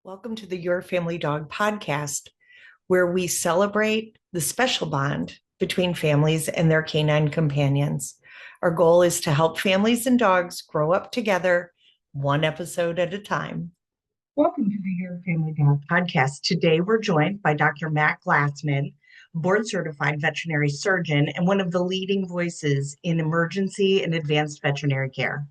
Welcome to the Your Family Dog podcast, where we celebrate the special bond between families and their canine companions. Our goal is to help families and dogs grow up together, one episode at a time. Welcome to the Your Family Dog podcast. Today, we're joined by Dr. Matt Glassman, board-certified veterinary surgeon and one of the leading voices in emergency and advanced veterinary care.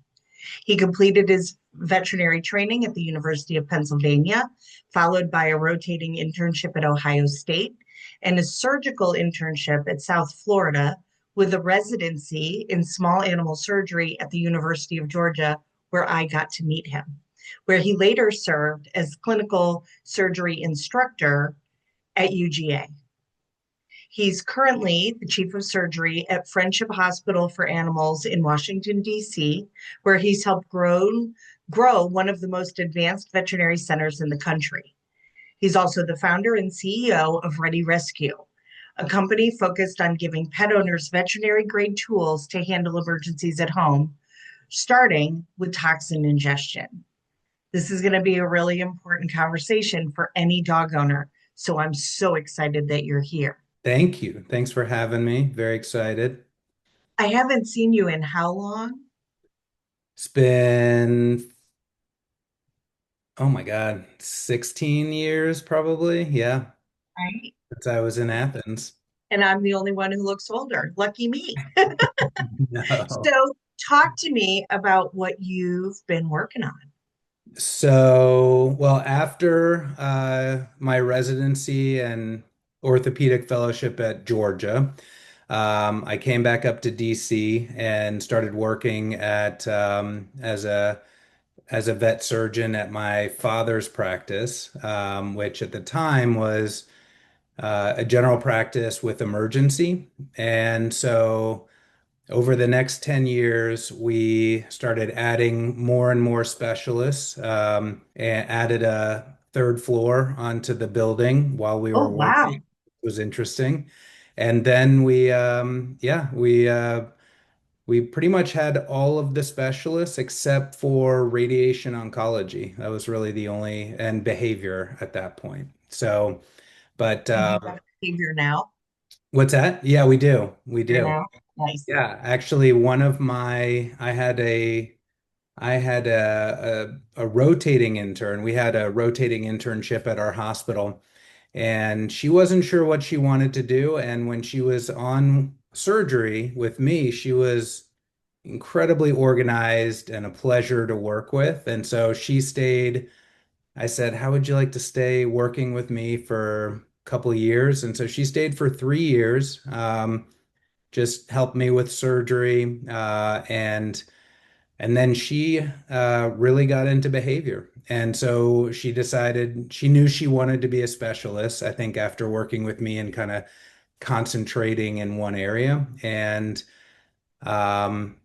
He completed his veterinary training at the University of Pennsylvania, followed by a rotating internship at Ohio State and a surgical internship at South Florida with a residency in small animal surgery at the University of Georgia, where I got to meet him, where he later served as clinical surgery instructor at UGA. He's currently the chief of surgery at Friendship Hospital for Animals in Washington, D.C., where he's helped grow one of the most advanced veterinary centers in the country. He's also the founder and CEO of ReadyRESCUE, a company focused on giving pet owners veterinary-grade tools to handle emergencies at home, starting with toxin ingestion. This is going to be a really important conversation for any dog owner, so I'm so excited that you're here. Thank you. Thanks for having me. Very excited. I haven't seen you in how long? It's been, oh my God, 16 years probably. Yeah, Right? since I was in Athens. And I'm the only one who looks older. Lucky me. No. So, talk to me about what you've been working on. Well, after my residency and orthopedic fellowship at Georgia, I came back up to DC and started working at as a vet surgeon at my father's practice, which at the time was a general practice with emergency. And so over the next 10 years, we started adding more and more specialists, and added a third floor onto the building while we Oh, were wow. working. It was interesting. And then we pretty much had all of the specialists except for radiation oncology. That was really the only, and behavior at that point. So, but And you have behavior now? what's that? Yeah, we do. We Here do. now? Nice. Yeah, actually, I had a rotating intern. We had a rotating internship at our hospital, and she wasn't sure what she wanted to do. And when she was on surgery with me, she was incredibly organized and a pleasure to work with. And so she stayed. I said, "How would you like to stay working with me for a couple of years?" And so she stayed for 3 years, just helped me with surgery, and then she really got into behavior. And so she decided she knew she wanted to be a specialist, I think, after working with me and kind of concentrating in one area. Um,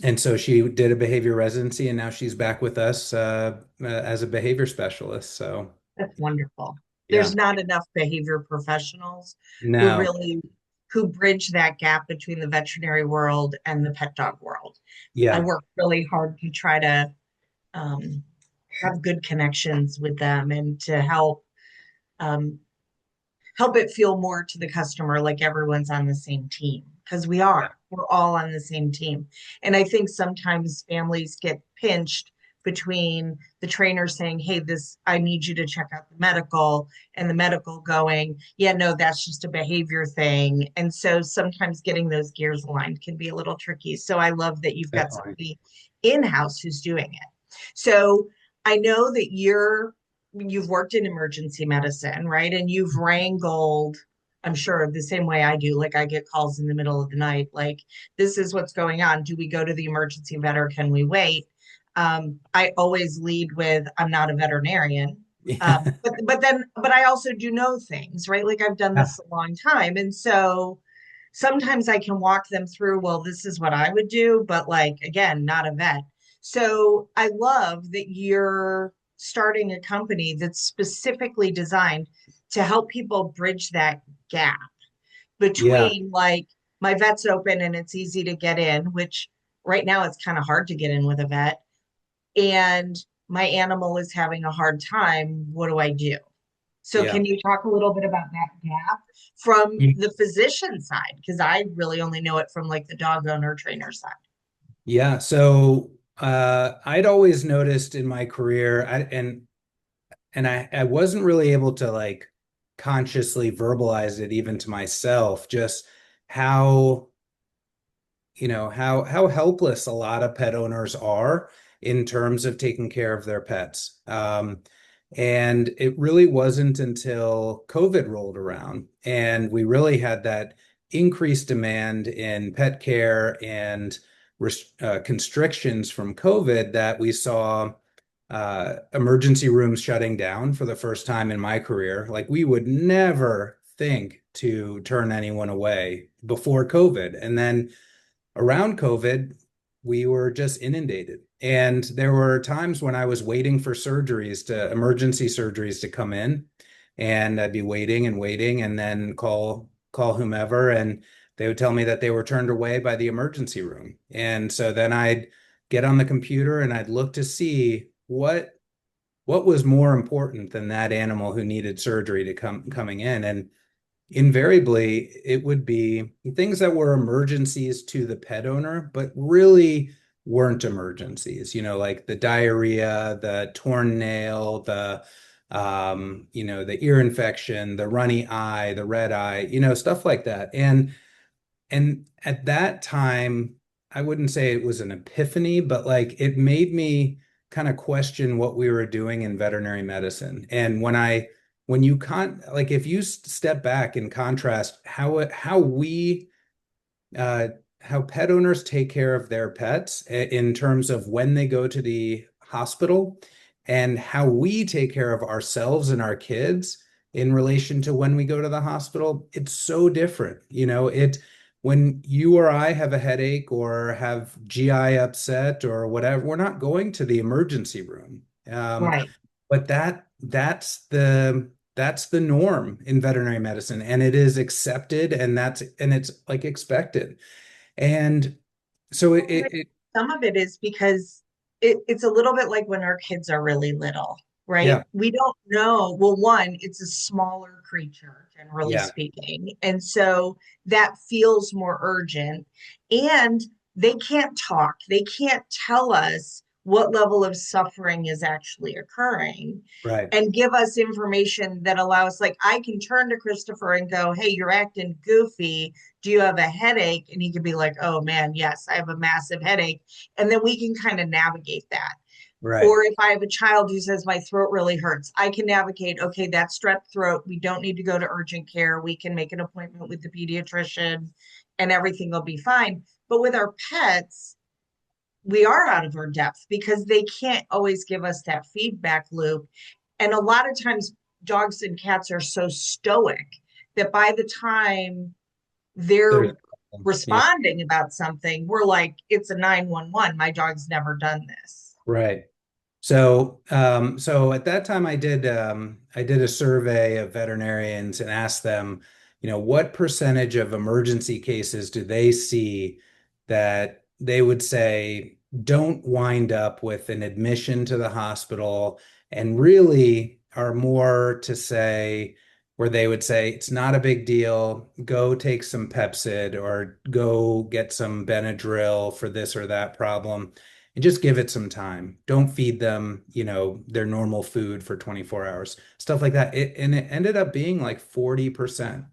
and so she did a behavior residency, and now she's back with us as a behavior specialist. So, That's wonderful. yeah, There's not enough behavior professionals who no, really who bridge that gap between the veterinary world and the pet dog world. I yeah, work really hard to try to um, have good connections with them and to um, help it feel more to the customer like everyone's on the same team, because we're all on the same team. And I think sometimes families get pinched between the trainer saying, hey, this, I need you to check out the medical, and the medical going, yeah, no, that's just a behavior thing. And so sometimes getting those gears aligned can be a little tricky. So I love that you've got definitely. somebody in-house who's doing it. So I know that you've worked in emergency medicine, right? And you've wrangled, I'm sure, the same way I do. Like, I get calls in the middle of the night, like, this is what's going on. Do we go to the emergency vet or can we wait? I always lead with, I'm not a veterinarian. Yeah. But I also do know things, right? Like, I've done Yeah. this a long time. And so sometimes I can walk them through, well, this is what I would do, but like, again, not a vet. So I love that you're starting a company that's specifically designed to help people bridge that gap Yeah. between, like, my vet's open and it's easy to get in, which right now it's kind of hard to get in with a vet, and my animal is having a hard time. What do I do? So Yeah. can you talk a little bit about that gap from the physician side? Because I really only know it from like the dog owner trainer side. Yeah. So I'd always noticed in my career, and I wasn't really able to like consciously verbalize it even to myself, just how how helpless a lot of pet owners are in terms of taking care of their pets. And it really wasn't until COVID rolled around and we really had that increased demand in pet care and constrictions from COVID that we saw emergency rooms shutting down for the first time in my career. Like we would never think to turn anyone away before COVID. And then around COVID, we were just inundated. And there were times when I was waiting for emergency surgeries to come in, and I'd be waiting and waiting and then call whomever, and they would tell me that they were turned away by the emergency room. And so then I'd get on the computer and I'd look to see what was more important than that animal who needed surgery to coming in. And invariably, it would be things that were emergencies to the pet owner, but really weren't emergencies, like the diarrhea, the torn nail, the ear infection, the runny eye, the red eye, stuff like that. And at that time, I wouldn't say it was an epiphany, but like it made me kind of question what we were doing in veterinary medicine. And when you like if you step back and contrast how pet owners take care of their pets in terms of when they go to the hospital and how we take care of ourselves and our kids in relation to when we go to the hospital, it's so different. When you or I have a headache or have GI upset or whatever, we're not going to the emergency room. Right. But that's the norm in veterinary medicine, and it is accepted, and it's like expected. And so Some of it is because it's a little bit like when our kids are really little, right? yeah, We don't know. Well, one, it's a smaller creature, generally yeah, speaking. And so that feels more urgent. And they can't talk, they can't tell us what level of suffering is actually occurring right, and give us information that allows, like, I can turn to Christopher and go, hey, you're acting goofy. Do you have a headache? And he could be like, oh man, yes, I have a massive headache. And then we can kind of navigate that. right, Or if I have a child who says my throat really hurts, I can navigate, okay, that's strep throat. We don't need to go to urgent care. We can make an appointment with the pediatrician and everything will be fine. But with our pets, we are out of our depth because they can't always give us that feedback loop. And a lot of times, dogs and cats are so stoic that by the time they're there's yeah, responding about something, we're like, it's a 911. My dog's never done this. right. So at that time I did a survey of veterinarians and asked them, what percentage of emergency cases do they see that they would say don't wind up with an admission to the hospital and really are more to say where they would say it's not a big deal, go take some Pepcid or go get some Benadryl for this or that problem and just give it some time. Don't feed them, their normal food for 24 hours, stuff like that. And it ended up being like 40%.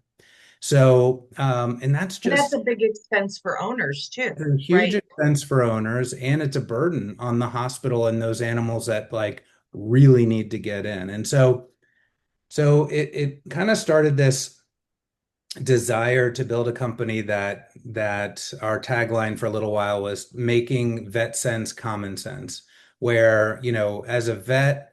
So, and that's And that's just a big expense for owners too, a huge right? expense for owners, and it's a burden on the hospital and those animals that like really need to get in. And so it kind of started this desire to build a company that our tagline for a little while was making vet sense common sense, where, as a vet,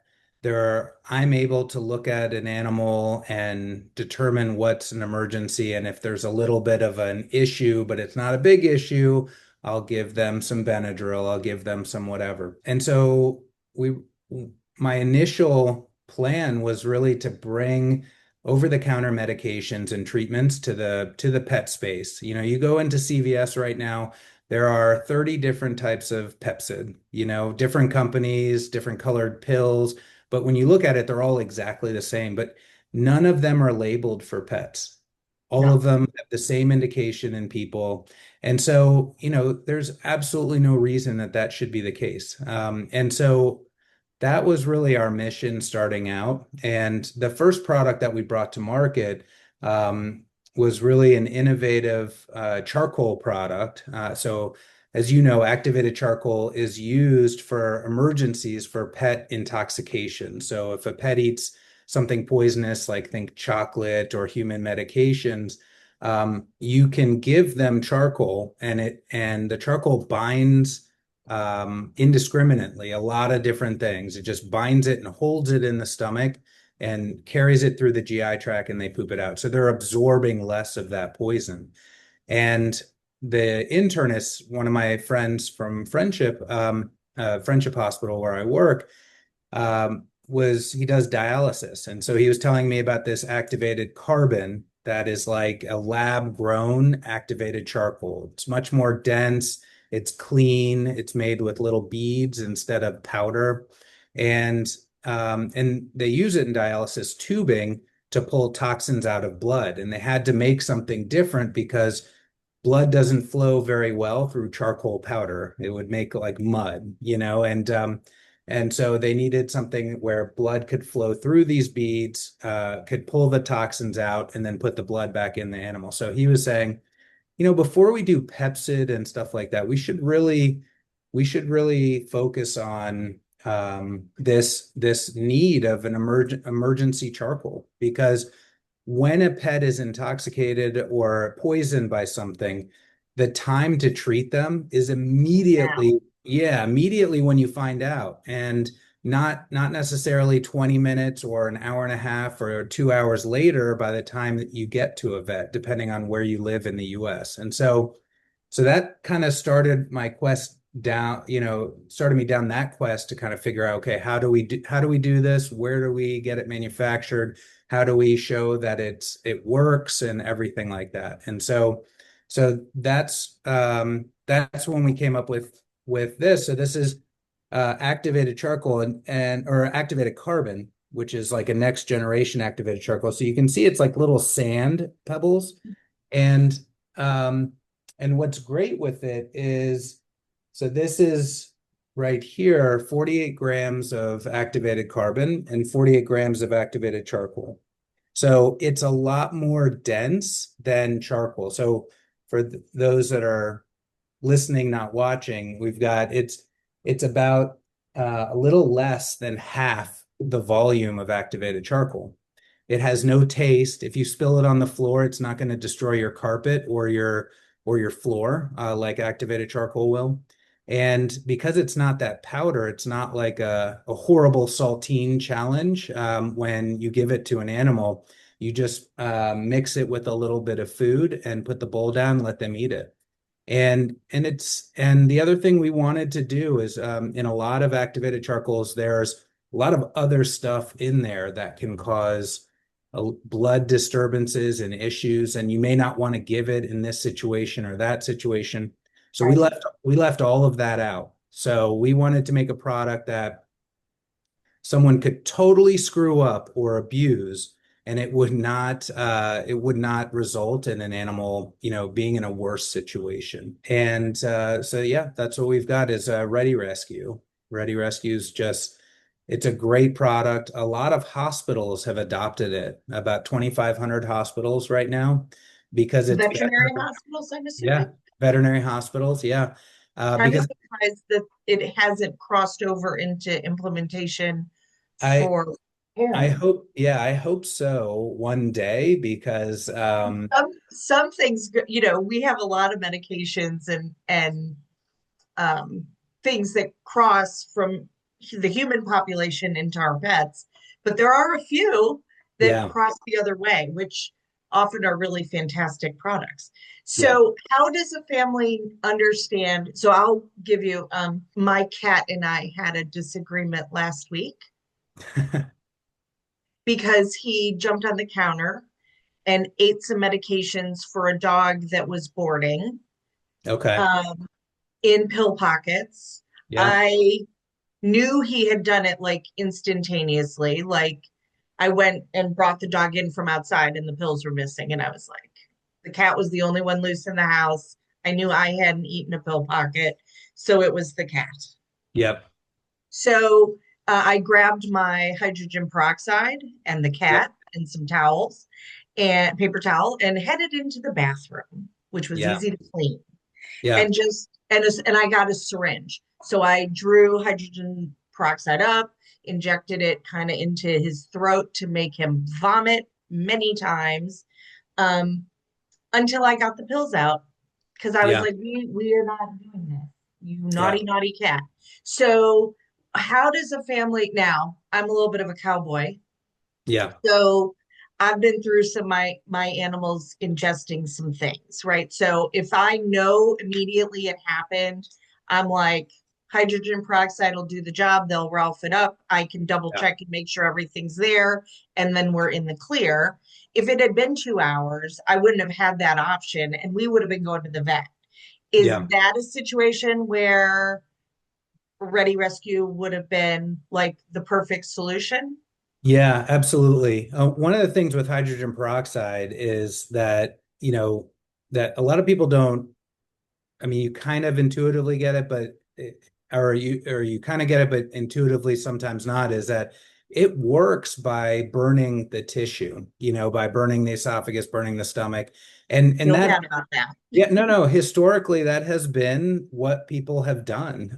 I'm able to look at an animal and determine what's an emergency. And if there's a little bit of an issue, but it's not a big issue, I'll give them some Benadryl, I'll give them some whatever. And so my initial plan was really to bring over-the-counter medications and treatments to the pet space. You go into CVS right now, there are 30 different types of Pepcid, different companies, different colored pills. But when you look at it, they're all exactly the same, but none of them are labeled for pets. All No. of them have the same indication in people. And so, there's absolutely no reason that that should be the case. And so that was really our mission starting out. And the first product that we brought to market was really an innovative charcoal product. So, as you know, activated charcoal is used for emergencies for pet intoxication. So, if a pet eats something poisonous, like think chocolate or human medications, you can give them charcoal, and the charcoal binds indiscriminately a lot of different things. It just binds it and holds it in the stomach and carries it through the GI tract, and they poop it out. So they're absorbing less of that poison. And the internist, one of my friends from Friendship Hospital where I work, he does dialysis. And so he was telling me about this activated carbon that is like a lab grown activated charcoal. It's much more dense. It's clean. It's made with little beads instead of powder. And they use it in dialysis tubing to pull toxins out of blood. And they had to make something different because blood doesn't flow very well through charcoal powder. It would make like mud, and so they needed something where blood could flow through these beads, could pull the toxins out, and then put the blood back in the animal. So he was saying, before we do Pepcid and stuff like that, we should really focus on this need of an emergency charcoal, because when a pet is intoxicated or poisoned by something, the time to treat them is immediately when you find out, and not necessarily 20 minutes or an hour and a half or 2 hours later by the time that you get to a vet, depending on where you live in the US. And so that kind of started my quest down, started me down that quest to kind of figure out, okay, how do we do this? Where do we get it manufactured? How do we show that it works and everything like that? And so that's when we came up with this. So this is activated charcoal or activated carbon, which is like a next generation activated charcoal. So you can see it's like little sand pebbles. And what's great with it is, so this is right here, 48 grams of activated carbon and 48 grams of activated charcoal. So it's a lot more dense than charcoal. So for those that are listening, not watching, it's about a little less than half the volume of activated charcoal. It has no taste. If you spill it on the floor, it's not going to destroy your carpet or your floor like activated charcoal will. And because it's not that powder, it's not like a horrible saltine challenge. When you give it to an animal, you just mix it with a little bit of food and put the bowl down and let them eat it. And the other thing we wanted to do is in a lot of activated charcoals, there's a lot of other stuff in there that can cause blood disturbances and issues, and you may not want to give it in this situation or that situation. So we left all of that out. So we wanted to make a product that someone could totally screw up or abuse, and it would not result in an animal, being in a worse situation. And so yeah, that's what we've got is ReadyRESCUE. ReadyRESCUE is it's a great product. A lot of hospitals have adopted it, about 2,500 hospitals right now, because it's Veterinary hospitals, I'm assuming. Yeah, veterinary hospitals. Yeah, I'm because surprised that it hasn't crossed over into implementation I for I parents. hope, yeah, I hope so one day, because Some things, we have a lot of medications and um, things that cross from the human population into our pets, but there are a few that yeah, cross the other way, which often are really fantastic products. yeah. So, how does a family understand? So, I'll give you my cat and I had a disagreement last week because he jumped on the counter and ate some medications for a dog that was boarding. Okay. Um, in pill pockets. Yeah. I knew he had done it like instantaneously. Like I went and brought the dog in from outside and the pills were missing. And I was like, the cat was the only one loose in the house. I knew I hadn't eaten a pill pocket. So it was the cat. Yep. So I grabbed my hydrogen peroxide and the Yep. cat and some towels and paper towel and headed into the bathroom, which was Yeah. easy to clean. Yeah. And I got a syringe. So I drew hydrogen peroxide up, injected it kind of into his throat to make him vomit many times, um, until I got the pills out because I was Yeah. like, we are not doing this, you Yeah. naughty, naughty cat. So how does a family now? I'm a little bit of a cowboy. Yeah. So I've been through some my animals ingesting some things, right? So if I know immediately it happened, I'm like, hydrogen peroxide will do the job. They'll Ralph it up. I can double Yeah. check and make sure everything's there, and then we're in the clear. If it had been 2 hours, I wouldn't have had that option, and we would have been going to the vet. Is Yeah. that a situation where Ready Rescue would have been like the perfect solution? Yeah, absolutely. One of the things with hydrogen peroxide is that, that a lot of people don't, I mean, you kind of intuitively get it, but or you kind of get it, but intuitively sometimes not, is that it works by burning the tissue, by burning the esophagus, burning the stomach. And Feel that, bad about that. yeah, no, historically that has been what people have done.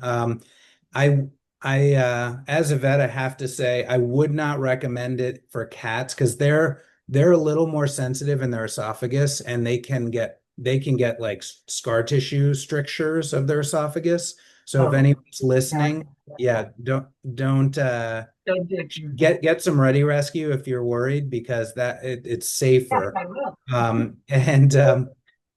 I as a vet, I have to say I would not recommend it for cats because they're a little more sensitive in their esophagus and they can get like scar tissue strictures of their esophagus. So if Oh, anyone's yeah. listening, yeah, don't Don't do it to your cat. get some Ready Rescue if you're worried because it's Yes, safer. I will. And Well,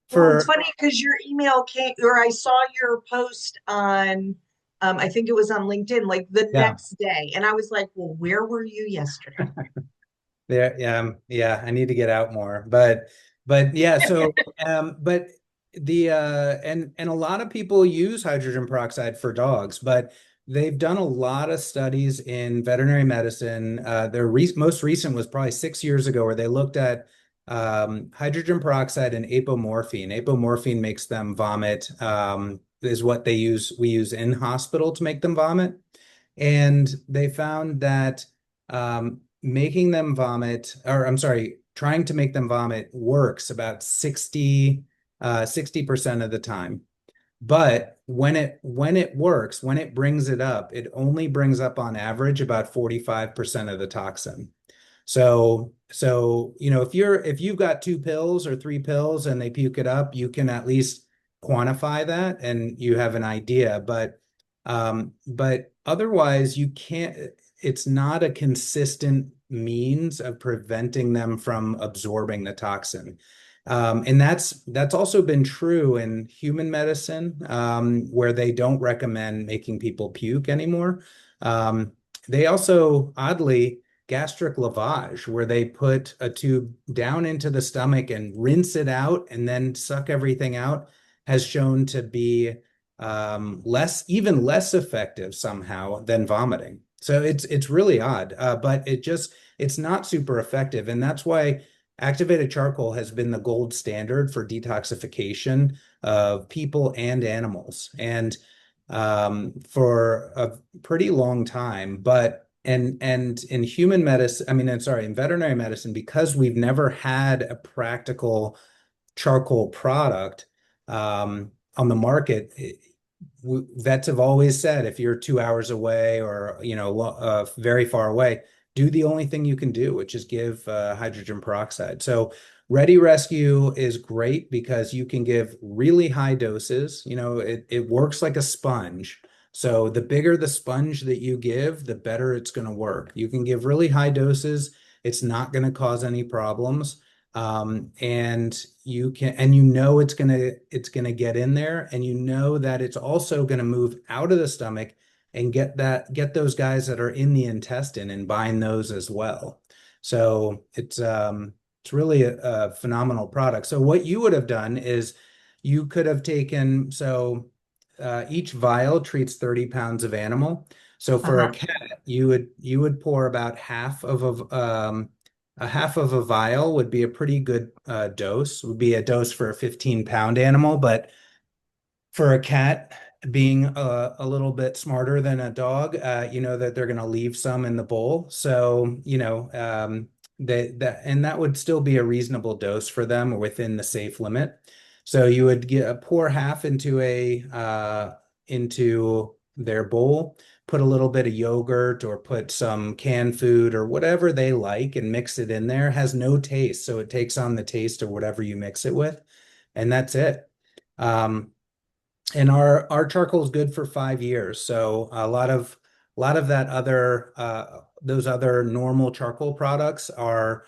it's for funny because your email came, or I saw your post on, I think it was on LinkedIn, like the yeah. next day. And I was like, well, where were you yesterday? There, yeah, I need to get out more, but yeah, so but the and a lot of people use hydrogen peroxide for dogs, but they've done a lot of studies in veterinary medicine. Their re most recent was probably 6 years ago, where they looked at hydrogen peroxide and apomorphine. Apomorphine makes them vomit, is what we use in hospital to make them vomit, and they found that making them vomit, or I'm sorry, trying to make them vomit works about 60% of the time. But when it works, when it brings it up, it only brings up on average about 45% of the toxin. So if you've got 2 pills or 3 pills and they puke it up, you can at least quantify that and you have an idea. But otherwise you can't, it's not a consistent means of preventing them from absorbing the toxin. And that's also been true in human medicine, where they don't recommend making people puke anymore. They also, oddly, gastric lavage, where they put a tube down into the stomach and rinse it out and then suck everything out, has shown to be even less effective somehow than vomiting. So it's really odd, but it's not super effective, and that's why activated charcoal has been the gold standard for detoxification of people and animals, and for a pretty long time. But and in human medicine, I mean, I'm sorry, in veterinary medicine, because we've never had a practical charcoal product on the market. Vets have always said if you're 2 hours away or very far away, do the only thing you can do, which is give hydrogen peroxide. So Ready Rescue is great because you can give really high doses. It works like a sponge. So the bigger the sponge that you give, the better it's going to work. You can give really high doses. It's not going to cause any problems. And it's gonna get in there, and that it's also gonna move out of the stomach and get those guys that are in the intestine and bind those as well. So it's really a phenomenal product. So what you would have done is you could have taken, so each vial treats 30 pounds of animal. So for a Uh-huh. cat, you would pour about a half of a vial would be a pretty good dose. Would be a dose for a 15-pound animal, but for a cat, being a little bit smarter than a dog, you know that they're going to leave some in the bowl. So, and that would still be a reasonable dose for them within the safe limit. So you would pour half into their bowl, put a little bit of yogurt or put some canned food or whatever they like and mix it in there. It has no taste, so it takes on the taste of whatever you mix it with, and that's it. Um, and our charcoal is good for 5 years. So a lot of that other those other normal charcoal products are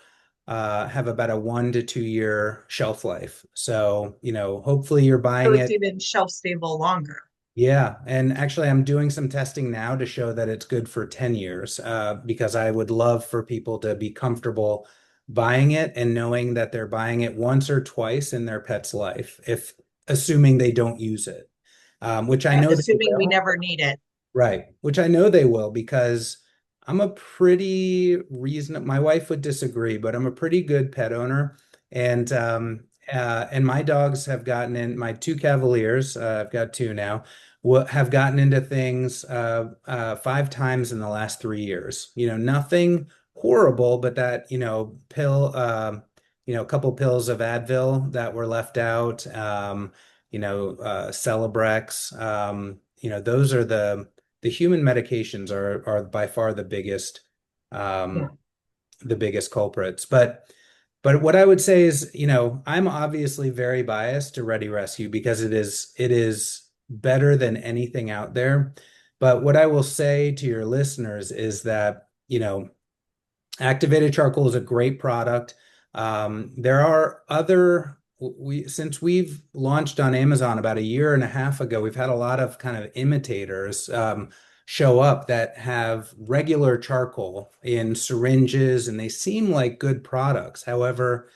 have about a 1 to 2 year shelf life. So, hopefully you're So buying it's it. even shelf stable longer. Yeah, and actually I'm doing some testing now to show that it's good for 10 years, because I would love for people to be comfortable buying it and knowing that they're buying it once or twice in their pet's life, if assuming they don't use it, which I Yeah, know they assuming we will. never need it. Right, which I know they will because I'm a pretty reasonable, my wife would disagree, but I'm a pretty good pet owner. And my dogs have gotten in, my two Cavaliers, I've got two now, have gotten into things 5 times in the last 3 years. Nothing horrible, but that, a couple pills of Advil that were left out, Celebrex, those are the human medications are by far Yeah. um, the biggest culprits. But what I would say is, I'm obviously very biased to ReadyRESCUE because it is better than anything out there. But what I will say to your listeners is that, activated charcoal is a great product. There are other, since we've launched on Amazon about a year and a half ago, we've had a lot of kind of imitators show up that have regular charcoal in syringes, and they seem like good products. However,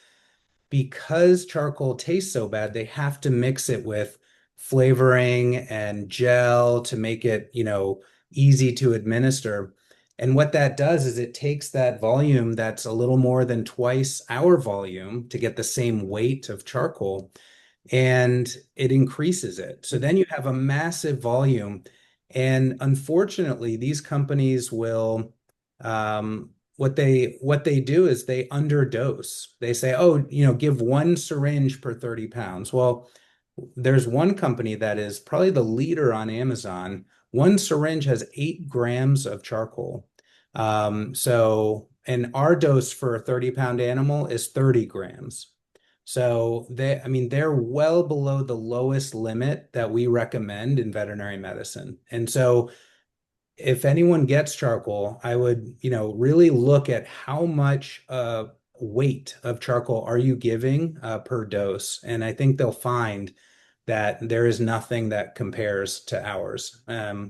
because charcoal tastes so bad, they have to mix it with flavoring and gel to make it, easy to administer. And what that does is it takes that volume that's a little more than twice our volume to get the same weight of charcoal, and it increases it. So then you have a massive volume. And unfortunately, these companies will, what they do is they underdose. They say, oh, give one syringe per 30 pounds. Well, there's one company that is probably the leader on Amazon. One syringe has 8 grams of charcoal. And our dose for a 30-pound animal is 30 grams. So I mean, they're well below the lowest limit that we recommend in veterinary medicine. And so if anyone gets charcoal, I would, really look at how much weight of charcoal are you giving per dose. And I think they'll find that there is nothing that compares to ours. So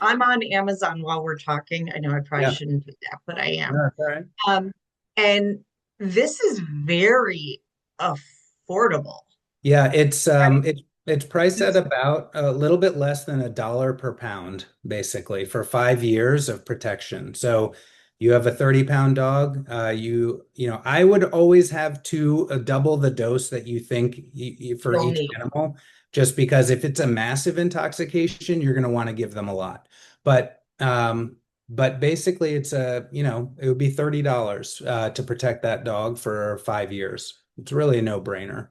I'm on Amazon while we're talking. I know I probably Yeah, shouldn't do that, but I am. that's all right. Um, and this is very affordable. Yeah, it's priced at Right? about a little bit less than $1 per pound, basically, for 5 years of protection. So you have a 30-pound dog. I would always have double the dose that you think for You'll each need. animal, just because if it's a massive intoxication, you're going to want to give them a lot. But basically, it would be $30 to protect that dog for 5 years. It's really a no-brainer.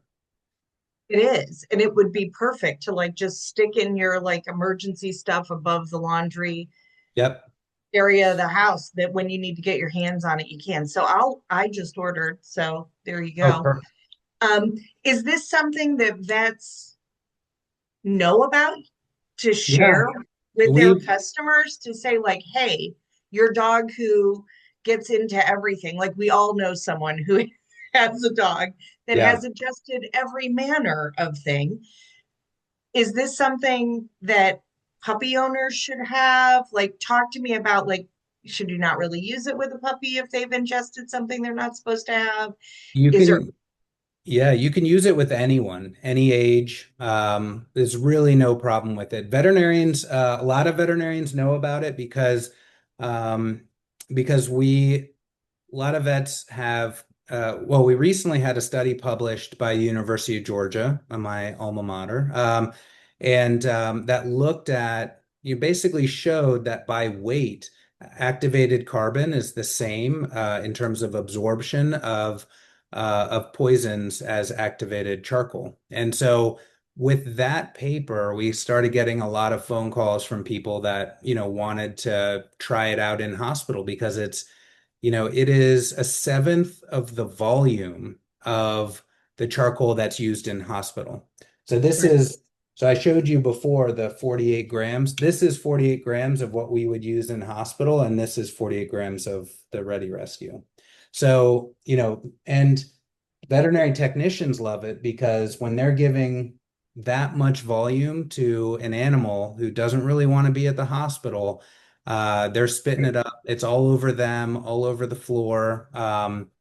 It is. And it would be perfect to like just stick in your like emergency stuff above the laundry Yep. area of the house that when you need to get your hands on it, you can. So I just ordered. So there you Oh, go. perfect. Um, is this something that vets know about to Yeah, share with their we customers to say like, hey, your dog who gets into everything, like we all know someone who has a dog that yeah. has adjusted every manner of thing. Is this something that puppy owners should have? Like, talk to me about like, should you not really use it with a puppy if they've ingested something they're not supposed to have? You Is there can Yeah, you can use it with anyone, any age. There's really no problem with it. Veterinarians, a lot of veterinarians know about it um, because a lot of vets have, well, we recently had a study published by University of Georgia, my alma mater, and that looked at, you basically showed that by weight, activated carbon is the same in terms of absorption of poisons as activated charcoal. And so with that paper, we started getting a lot of phone calls from people that, wanted to try it out in hospital because it is a seventh of the volume of the charcoal that's used in hospital. So Right. so I showed you before the 48 grams. This is 48 grams of what we would use in hospital, and this is 48 grams of the ReadyRESCUE. So, and veterinary technicians love it because when they're giving that much volume to an animal who doesn't really want to be at the hospital, they're spitting it up. It's all over them, all over the floor,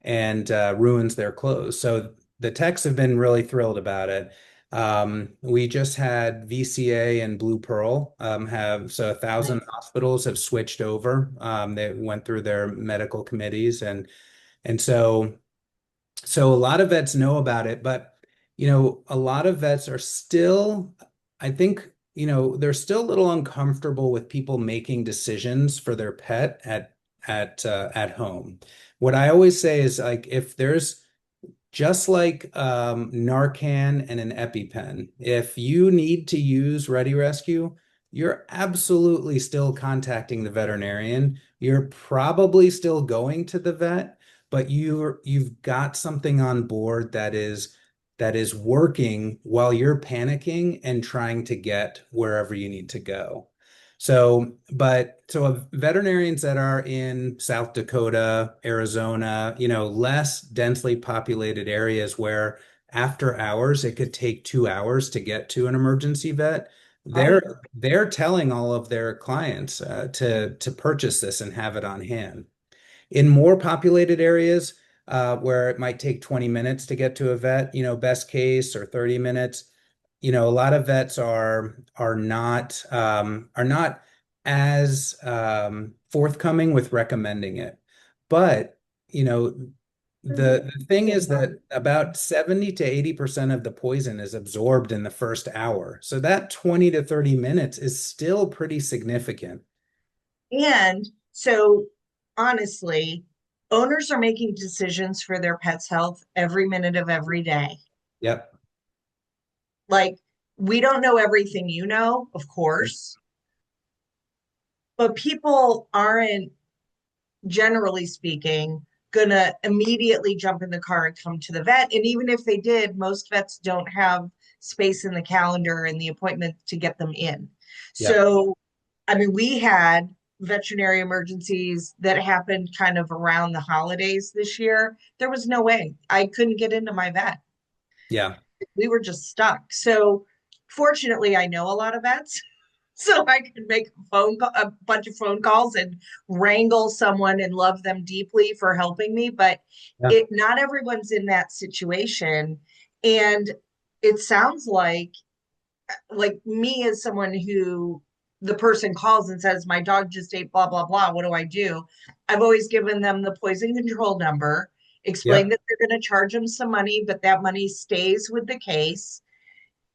and ruins their clothes. So the techs have been really thrilled about it. We just had VCA and Blue Pearl so 1,000 hospitals have switched over. They went through their medical committees and so a lot of vets know about it, but a lot of vets are still, I think, they're still a little uncomfortable with people making decisions for their pet at home. What I always say is like if there's just like Narcan and an EpiPen, if you need to use ReadyRESCUE, you're absolutely still contacting the veterinarian. You're probably still going to the vet, but you've got something on board that is working while you're panicking and trying to get wherever you need to go. So veterinarians that are in South Dakota, Arizona, less densely populated areas where after hours it could take 2 hours to get to an emergency vet, Right. they're telling all of their clients to purchase this and have it on hand. In more populated areas, where it might take 20 minutes to get to a vet, best case or 30 minutes, a lot of vets are not as forthcoming with recommending it. But, you know, the thing is that about 70 to 80% of the poison is absorbed in the first hour. So that 20 to 30 minutes is still pretty significant. And so, honestly, owners are making decisions for their pet's health every minute of every day. Yep. Like, we don't know everything you know, of course, but people aren't, generally speaking, gonna immediately jump in the car and come to the vet. And even if they did, most vets don't have space in the calendar and the appointment to get them in. Yep. So, I mean, we had veterinary emergencies that happened kind of around the holidays this year. There was no way I couldn't get into my vet. Yeah. We were just stuck. So, fortunately, I know a lot of vets. So I could make a bunch of phone calls and wrangle someone and love them deeply for helping me. But Yeah. it not everyone's in that situation. And it sounds like me as someone who the person calls and says, my dog just ate blah, blah, blah. What do I do? I've always given them the poison control number, explained Yep. that they're going to charge them some money, but that money stays with the case,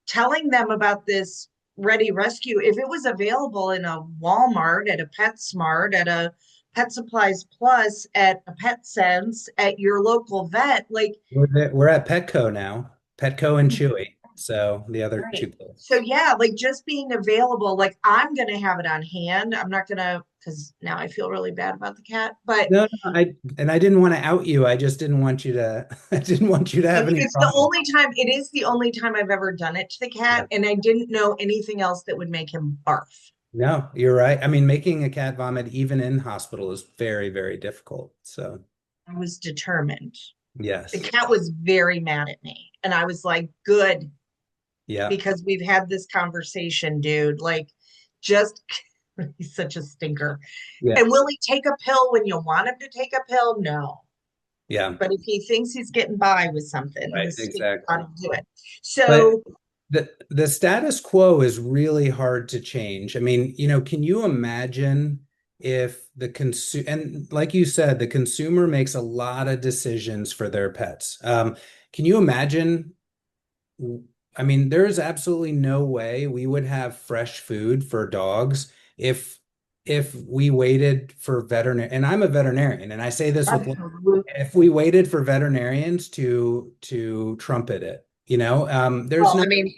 telling them about this ReadyRESCUE. If it was available in a Walmart, at a PetSmart, at a Pet Supplies Plus, at a PetSense, at your local vet, like, We're at PetCo now, PetCo and Chewy. So the other two right. So places. yeah, like just being available, like I'm gonna have it on hand. I'm not gonna, because now I feel really bad about the cat, but No, no, I didn't want to out you. I just didn't want you to I didn't want you to have any it's the problems. only time, it is the only time I've ever done it to the cat, Yeah. and I didn't know anything else that would make him barf. No, you're right. I mean, making a cat vomit even in hospital is very, very difficult. So, I was determined. The yes. cat was very mad at me. And I was like, good, Yeah. because we've had this conversation, dude. Like, just he's such a stinker. Yeah. And will he take a pill when you want him to take a pill? No. Yeah. But if he thinks he's getting by with something, Right. the state ought Exactly. to do it. But So, the status quo is really hard to change. I mean, can you imagine if and like you said, the consumer makes a lot of decisions for their pets. Can you imagine? I mean, there's absolutely no way we would have fresh food for dogs if we waited for and I'm a veterinarian, and I say this with love. absolutely. If we waited for veterinarians to trumpet it, there's Well, no. I mean,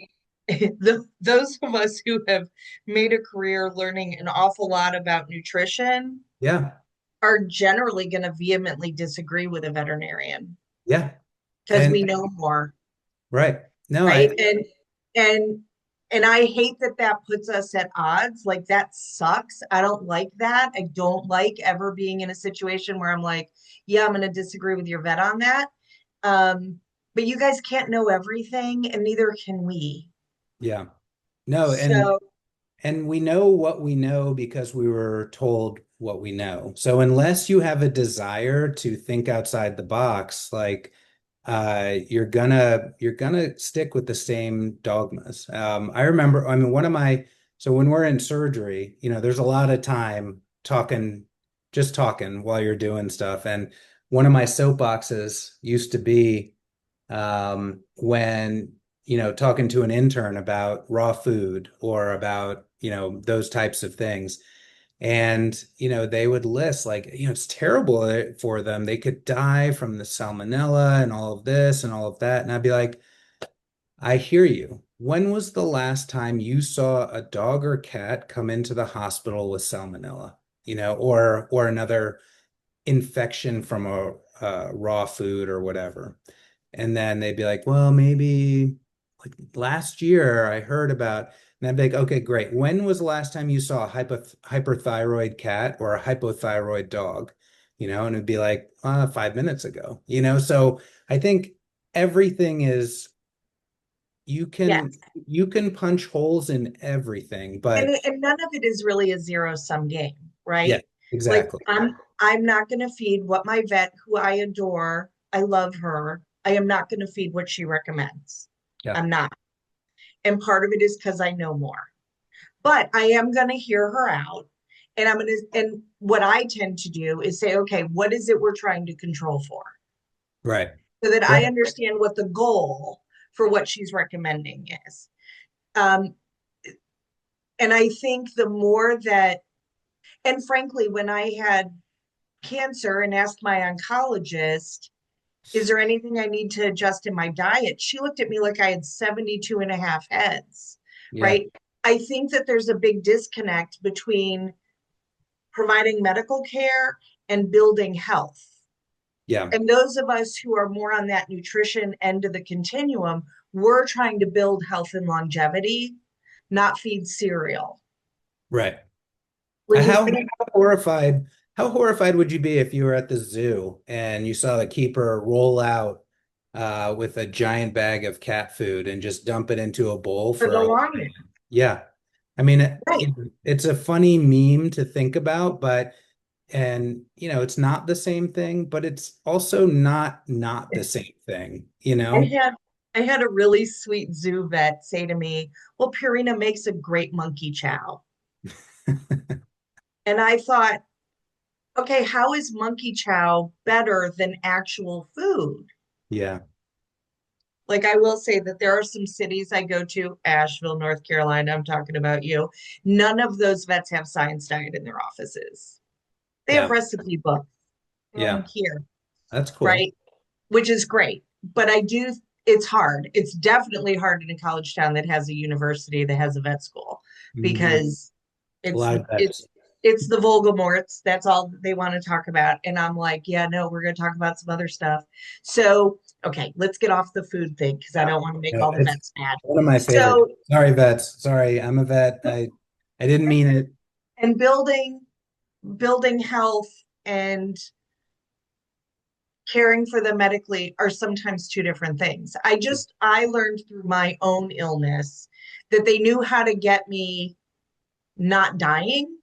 those of us who have made a career learning an awful lot about nutrition Yeah, are generally going to vehemently disagree with a veterinarian yeah, because and we know more, right. No, right? And and I hate that that puts us at odds. Like that sucks. I don't like that. I don't like ever being in a situation where I'm like, yeah, I'm going to disagree with your vet on that. Um, but you guys can't know everything, and neither can we. yeah, no, So, and we know what we know because we were told what we know. So unless you have a desire to think outside the box, like you're gonna stick with the same dogmas. I remember, I mean, so when we're in surgery, there's a lot of time just talking while you're doing stuff. And one of my soapboxes used to be when talking to an intern about raw food or about those types of things. And they would list like it's terrible for them, they could die from the salmonella and all of this and all of that. And I'd be like, I hear you. When was the last time you saw a dog or cat come into the hospital with salmonella, or another infection from a raw food or whatever? And then they'd be like, well, maybe like last year I heard about, and I'd be like, okay, great. When was the last time you saw a hyperthyroid cat or a hypothyroid dog? And it'd be like 5 minutes ago, So I think everything is, you can yes. you can punch holes in everything, And, but and none of it is really a zero-sum game, yeah, right? Like exactly. I'm not going to feed what my vet, who I adore, I love her. I am not going to feed what she recommends. Yeah, I'm not. And part of it is because I know more. But I am going to hear her out. And and what I tend to do is say, okay, what is it we're trying to control for? right. So that Yeah, I understand what the goal for what she's recommending is. Um, and I think the more that, and frankly, when I had cancer and asked my oncologist, is there anything I need to adjust in my diet? She looked at me like I had 72 and a half heads, yeah, right? I think that there's a big disconnect between providing medical care and building health. yeah, And those of us who are more on that nutrition end of the continuum, we're trying to build health and longevity, not feed cereal, right. which is How horrified would you be if you were at the zoo and you saw the keeper roll out with a giant bag of cat food and just dump it into a bowl for for the a long run. yeah. I mean, Right. it's a funny meme to think about, but it's not the same thing, but it's also not the same thing, I had I had a really sweet zoo vet say to me, "Well, Purina makes a great monkey chow." And I thought, okay, how is monkey chow better than actual food? Yeah, Like I will say that there are some cities I go to, Asheville, North Carolina, I'm talking about you. None of those vets have science diet in their offices. They have yeah, recipe books. They yeah. don't care, That's cool. right? Which is great. But it's hard. It's definitely hard in a college town that has a university that has a vet school Mhm. because A it's lot of it's vets. it's the Voldemorts. That's all they want to talk about. And I'm like, yeah, no, we're going to talk about some other stuff. So, okay, let's get off the food thing because I Yeah. don't want to make No, all the it's vets mad. one of my favorite. So, Sorry, vets. Sorry, I'm a vet. I didn't mean it. and building health and caring for them medically are sometimes two different things. I learned through my own illness that they knew how to get me not dying,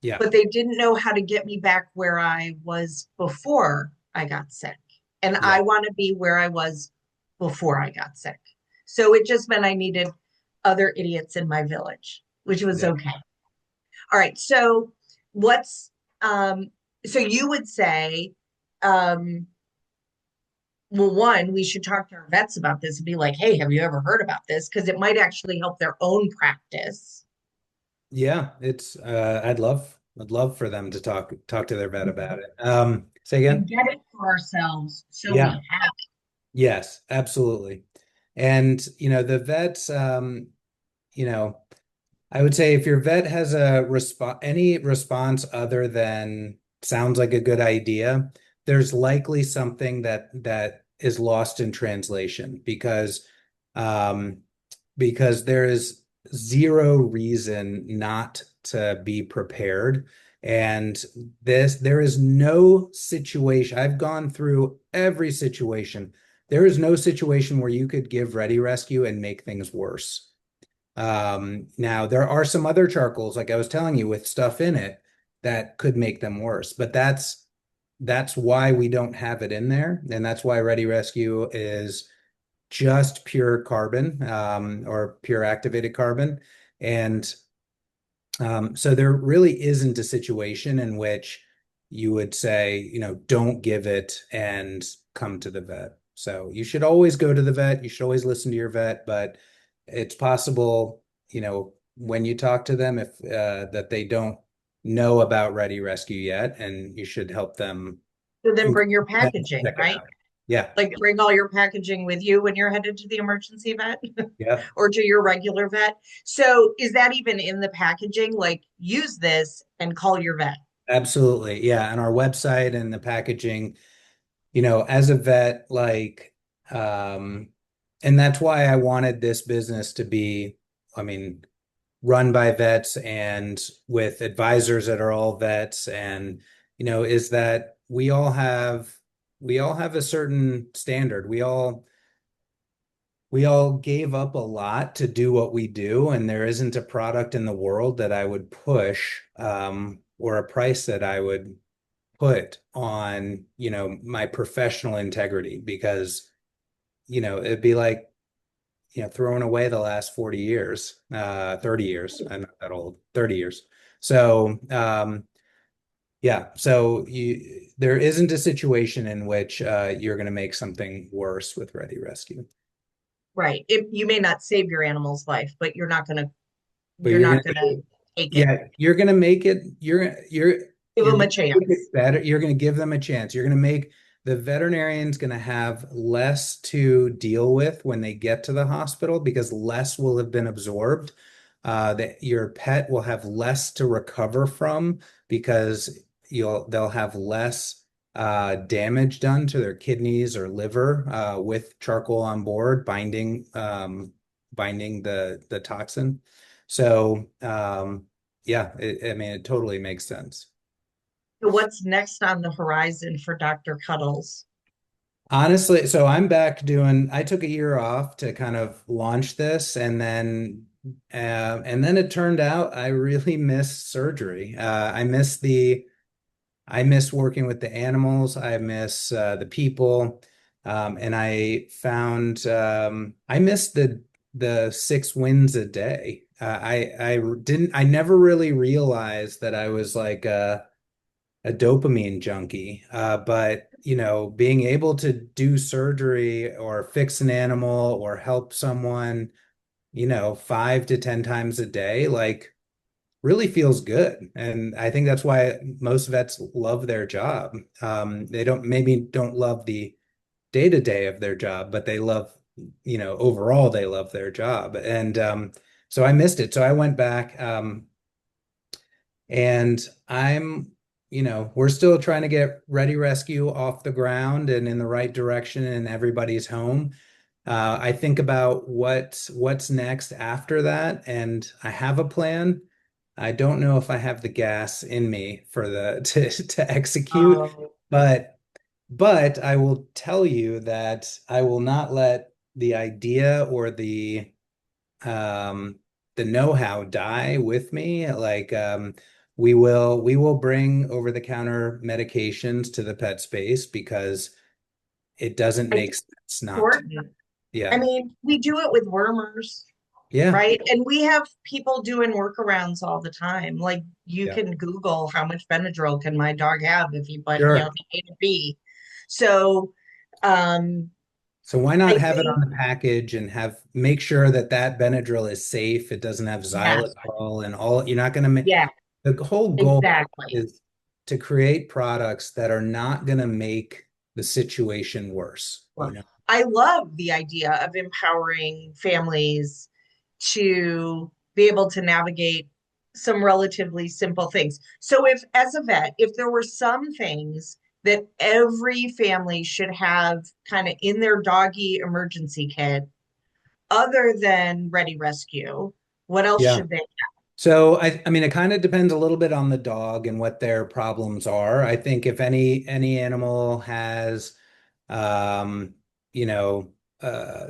Yeah. but they didn't know how to get me back where I was before I got sick. And Yeah. I want to be where I was before I got sick. So it just meant I needed other idiots in my village, which was Yeah. okay. All right. So what's so you would say well, one, we should talk to our vets about this and be like, hey, have you ever heard about this? Because it might actually help their own practice. Yeah, it's I'd love for them to talk to their vet about it. Say And again? get it for ourselves so we Yeah. have Yes, absolutely. And the vets, I would say if your vet has any response other than sounds like a good idea, there's likely something that is lost in translation um, because there is zero reason not to be prepared. And there is no situation. I've gone through every situation. There is no situation where you could give ReadyRESCUE and make things worse. Now there are some other charcoals, like I was telling you, with stuff in it that could make them worse, but that's why we don't have it in there, and that's why ReadyRESCUE is just pure carbon, or pure activated carbon. And so there really isn't a situation in which you would say, don't give it and come to the vet. So you should always go to the vet. You should always listen to your vet, but it's possible, when you talk to them, if that they don't know about ReadyRESCUE yet, and you should help them to then bring your packaging, check it right? out. Yeah. Like bring all your packaging with you when you're headed to the emergency vet Yeah. or to your regular vet. So is that even in the packaging? Like use this and call your vet. Absolutely. Yeah. And our website and the packaging, as a vet, um, and that's why I wanted this business to be, I mean, run by vets and with advisors that are all vets. And, is that we all have a certain standard. We all gave up a lot to do what we do, and there isn't a product in the world that I would push, or a price that I would put on, my professional integrity, because, it'd be like, throwing away the last 40 years, 30 years. I'm not that old, 30 years. So, yeah, so there isn't a situation in which you're going to make something worse with ReadyRESCUE. Right. You may not save your animal's life, but you're not gonna But you're you're not gonna, gonna take it. yeah, you're gonna make it. Give You're them gonna a chance. make it better. You're gonna give them a chance. You're gonna make the veterinarian's gonna have less to deal with when they get to the hospital, because less will have been absorbed. That your pet will have less to recover from, because they'll have less damage done to their kidneys or liver, with charcoal on board binding the toxin. So, yeah, I mean, it totally makes sense. So what's next on the horizon for Dr. Cuddles? Honestly, so I took a year off to kind of launch this, and then it turned out I really miss surgery. I miss working with the animals. I miss the people. And I miss the 6 wins a day. I never really realized that I was like a dopamine junkie. But being able to do surgery or fix an animal or help someone, 5 to 10 times a day, like, really feels good. And I think that's why most vets love their job. They maybe don't love the day-to-day of their job, but they love, overall they love their job. And so I missed it. So I went back, and we're still trying to get ReadyRESCUE off the ground and in the right direction in everybody's home. I think about what's next after that, and I have a plan. I don't know if I have the gas in me to execute, Oh, but I will tell you that I will not let the idea or um the know-how die with me. Like, we will bring over-the-counter medications to the pet space, because it doesn't I make think sense it's not to. important. I Yeah. mean, we do it with wormers, Yeah. right? And we have people doing workarounds all the time. Like you Yeah. can Google how much Benadryl can my dog have if he, but you know, Sure. if he ate a bee. So, um, So why I not have it think, on the package and have make sure that that Benadryl is safe. It doesn't have yes, xylitol and all. You're not going to make yeah, the whole goal exactly. is to create products that are not going to make the situation worse, you Well, know? I love the idea of empowering families to be able to navigate some relatively simple things. So if, as a vet, if there were some things that every family should have kind of in their doggy emergency kit, other than Ready Rescue, what else Yeah. should they? So I mean, it kind of depends a little bit on the dog and what their problems are. I think if any animal has, um, you know,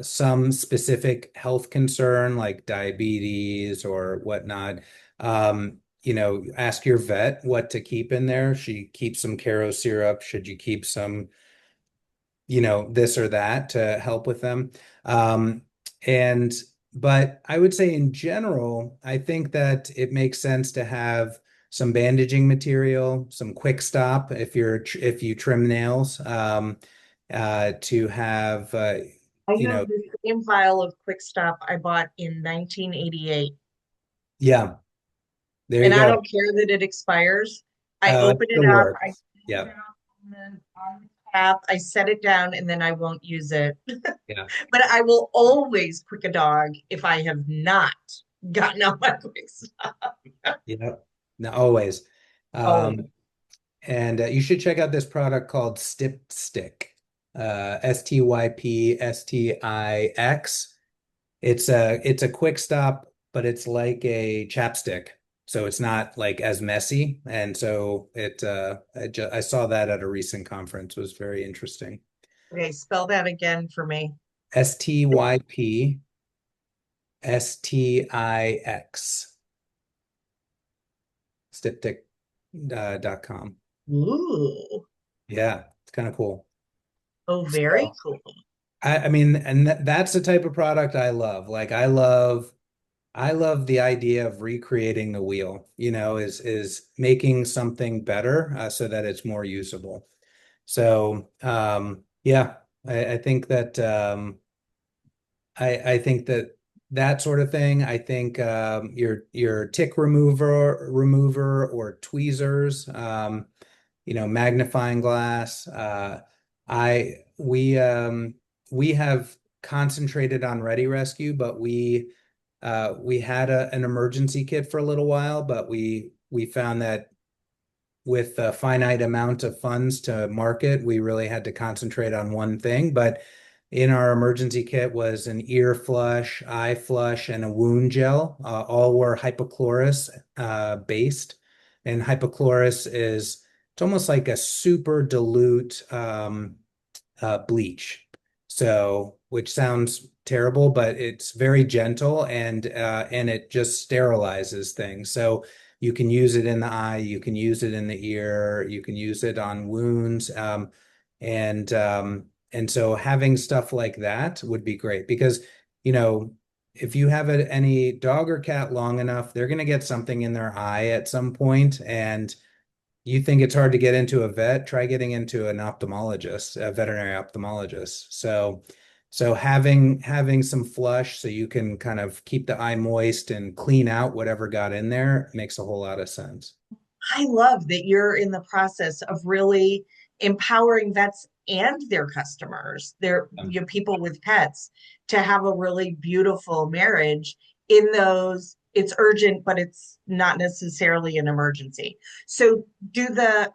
some specific health concern like diabetes or whatnot, ask your vet what to keep in there. Should you keep some Caro syrup? Should you keep some, this or that to help with them? Um, and but I would say in general, I think that it makes sense to have some bandaging material, some quick stop if you trim nails, to have I you have know, the same vial of Quick Stop I bought in 1988, yeah, there you and I go. don't care that it expires. I It open it still up, I works. pull it Yeah, out on the tap, I set it down, and then I won't use it. yeah, But I will always quick a dog if I have not gotten out my Quick Stop. yeah. No, always. Always. Um, And you should check out this product called Stip Stick, Stypstix. It's a quick stop, but it's like a chapstick, so it's not like as messy. And so I saw that at a recent conference. It was very interesting. Okay, spell that again for me. Stypstix, Styptic, .com. Ooh. Yeah, it's kind of cool. Oh, very So. cool. I mean, and that's the type of product I love. Like I love the idea of recreating the wheel, is making something better so that it's more usable. So yeah, I think that I think that that sort of thing. I think your tick remover or tweezers, magnifying glass. I we have concentrated on ReadyRESCUE, but we had an emergency kit for a little while, but we found that with a finite amount of funds to market, we really had to concentrate on one thing. But in our emergency kit was an ear flush, eye flush, and a wound gel. All were hypochlorous based, and hypochlorous is it's almost like a super dilute bleach. So, which sounds terrible, but it's very gentle and it just sterilizes things. So you can use it in the eye, you can use it in the ear, you can use it on wounds, and and so having stuff like that would be great because you know if you have any dog or cat long enough, they're going to get something in their eye at some point, and you think it's hard to get into a vet, try getting into an ophthalmologist, a veterinary ophthalmologist. So having some flush so you can kind of keep the eye moist and clean out whatever got in there makes a whole lot of sense. I love that you're in the process of really empowering vets and their customers, their people with pets, to have a really beautiful marriage in those. It's urgent, but it's not necessarily an emergency. So do the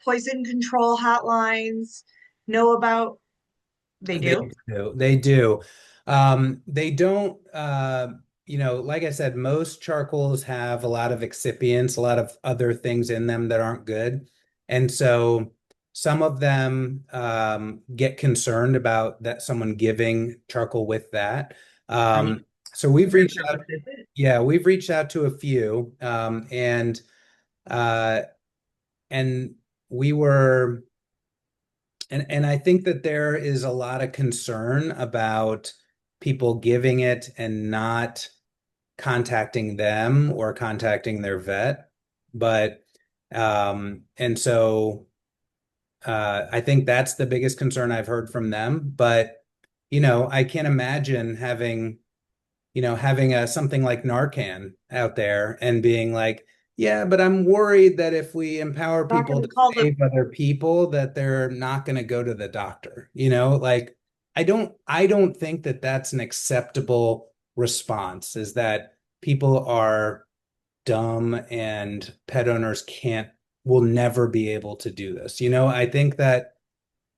poison control hotlines know about? They They do? do. They do. They don't, like I said, most charcoals have a lot of excipients, a lot of other things in them that aren't good. And so some of them get concerned about that someone giving charcoal with that. Right. So we've Their reached out, purpose is it. yeah, we've reached out to a few, uh, and we were, and I think that there is a lot of concern about people giving it and not contacting them or contacting their vet. But, and so I think that's the biggest concern I've heard from them. But, I can't imagine having something like Narcan out there and being like, yeah, but I'm worried that if we empower Not people gonna to call them. save other people, that they're not going to go to the doctor. Like I don't think that that's an acceptable response, is that people are dumb and pet owners will never be able to do this.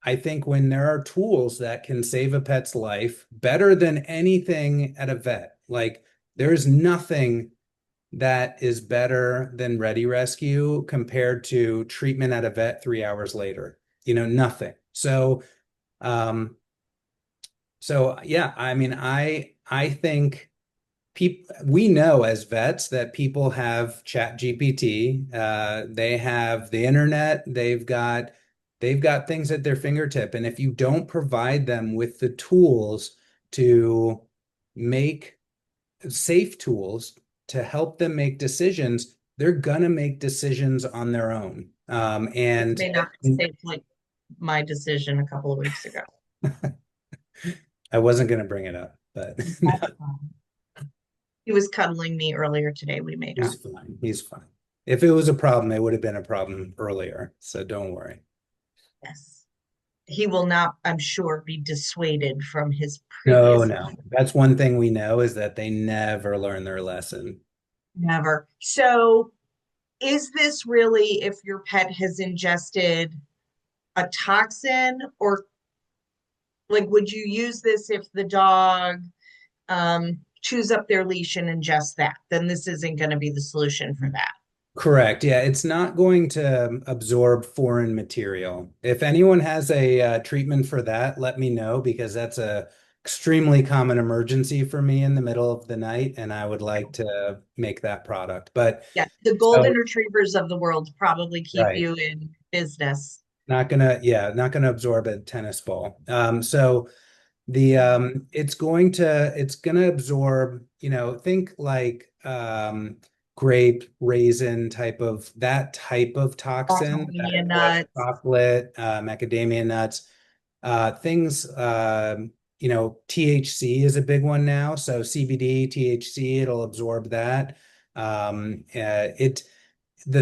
I think when there are tools that can save a pet's life better than anything at a vet, like there's nothing that is better than ReadyRESCUE compared to treatment at a vet 3 hours later. Nothing. Um, so yeah, I mean, I think we know as vets that people have Chat GPT, they have the internet, they've got things at their fingertip. And if you don't provide them with the tools to make safe tools to help them make decisions, they're gonna make decisions on their own. This And may not be safe like my decision a couple of weeks ago. I wasn't gonna bring it up, but no, He was cuddling me earlier today. We made up. he's fine. He's fine. If it was a problem, it would have been a problem earlier. So don't worry. Yes. He will not, I'm sure, be dissuaded from his No, previous no. That's one thing we know, is that they never learn their lesson. never. So, is this really if your pet has ingested a toxin, or like would you use this if the dog chews up their leash and ingests that? Then this isn't going to be the solution for that. Correct. Yeah, it's not going to absorb foreign material. If anyone has a treatment for that, let me know, because that's a extremely common emergency for me in the middle of the night, and I would like to make that product. But Yeah, the golden so, retrievers of the world probably keep right, you in business. not gonna absorb a tennis ball. So the it's gonna absorb, think like grape, raisin type of toxin, Macadamia or nuts. chocolate, macadamia nuts, things, THC is a big one now. So CBD, THC, it'll absorb that. The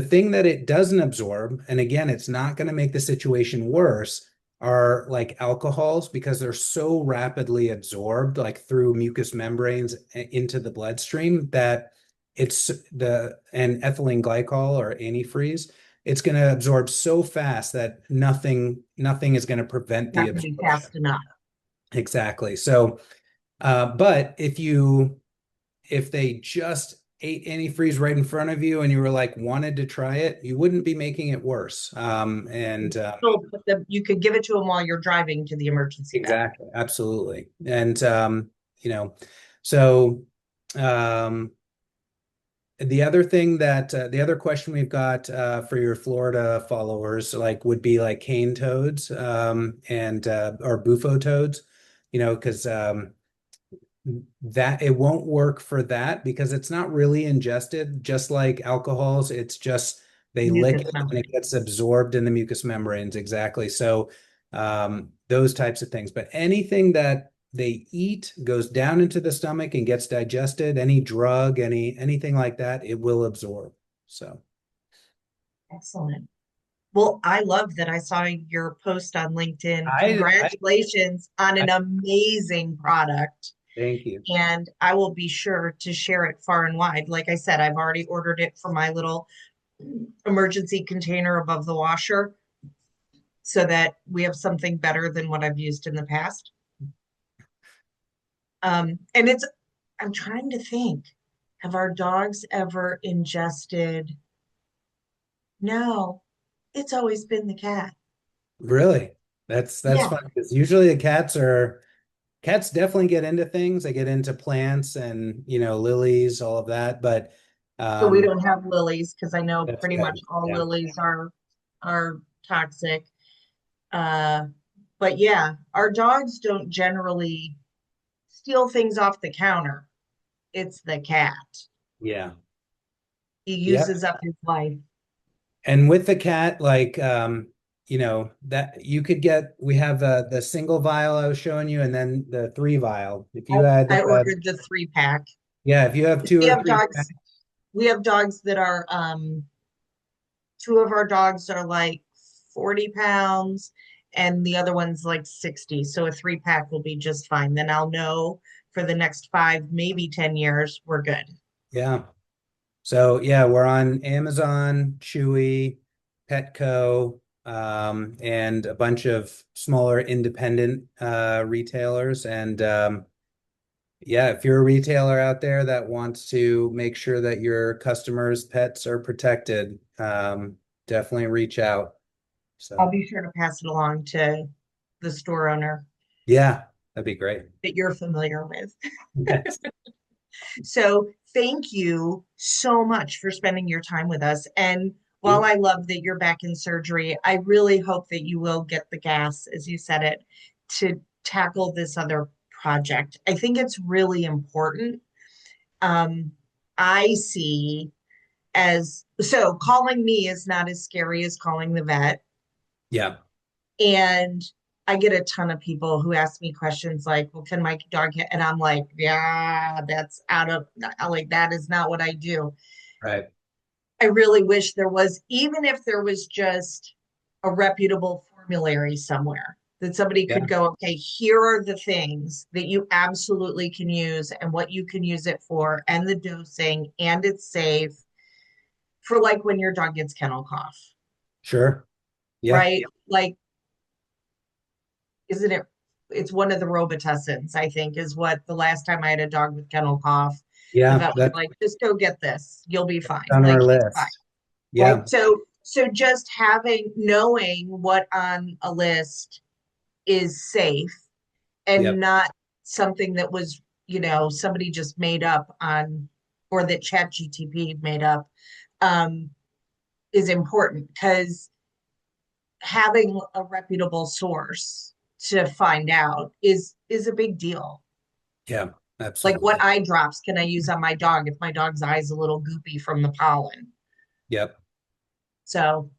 thing that it doesn't absorb, and again, it's not going to make the situation worse, are like alcohols, because they're so rapidly absorbed, like through mucous membranes into the bloodstream, that and ethylene glycol or antifreeze, it's going to absorb so fast that nothing is going to prevent the Not going to be absorption. fast enough. Exactly. So, but if they just ate antifreeze right in front of you and you were like wanted to try it, you wouldn't be making it worse. You could give it to them while you're driving to the emergency vet. Exactly, absolutely. And so the other question we've got for your Florida followers, like, would be like cane toads, and or bufo toads, because that it won't work for that, because it's not really ingested, just like alcohols. It's just they lick Mucus it and membrane. it gets absorbed in the mucous membranes. Exactly. So those types of things. But anything that they eat goes down into the stomach and gets digested. Any drug, anything like that, it will absorb. So Excellent. Well, I love that I saw your post on LinkedIn. I Congratulations on an amazing product. thank you. And I will be sure to share it far and wide. Like I said, I've already ordered it for my little emergency container above the washer so that we have something better than what I've used in the past. And I'm trying to think, have our dogs ever ingested? No, it's always been the cat. Really? That's Yeah. fun, because usually the cats definitely get into things. They get into plants and, lilies, all of that. But So we don't have lilies because I know that's pretty much good. all Yeah. lilies are toxic. But yeah, our dogs don't generally steal things off the counter. It's the cat. Yeah. He Yep. uses up his life. And with the cat, like that you could get, we have the single vial I was showing you, and then the 3 vial. If you had I ordered the 3 pack. yeah, if you have two We or have three dogs. We have dogs that are 2 of our dogs are like 40 pounds and the other one's like 60. So a 3 pack will be just fine. Then I'll know for the next 5, maybe 10 years, we're good. yeah. So yeah, we're on Amazon, Chewy, PetCo, and a bunch of smaller independent retailers. And yeah, if you're a retailer out there that wants to make sure that your customers' pets are protected, definitely reach out. I'll So be sure to pass it along to the store owner yeah, that'd be great. that you're familiar with. Yes. So thank you so much for spending your time with us. And while I love that you're back in surgery, I really hope that you will get the gas, as you said it, to tackle this other project. I think it's really important. I see as so calling me is not as scary as calling the vet. Yeah. And I get a ton of people who ask me questions like, well, can my dog hit? And I'm like, yeah, that's out of, like, that is not what I do. Right. I really wish there was, even if there was just a reputable formulary somewhere that somebody Yeah. could go, okay, here are the things that you absolutely can use and what you can use it for, and the dosing, and it's safe for like when your dog gets kennel cough, Sure. Yeah. right? Like, isn't it? It's one of the Robitussin, I think, is what the last time I had a dog with kennel cough, the Yeah. vet was That's like, just go get this. You'll be fine. on Like our he's fine. list. Right. Yeah. So just knowing what on a list is safe and Yep. not something that was, somebody just made up on, or that ChatGTP made up, um, is important because having a reputable source to find out is a big deal. Yeah. Like, what Absolutely. eye drops can I use on my dog if my dog's eye is a little goopy from the pollen? Yep. So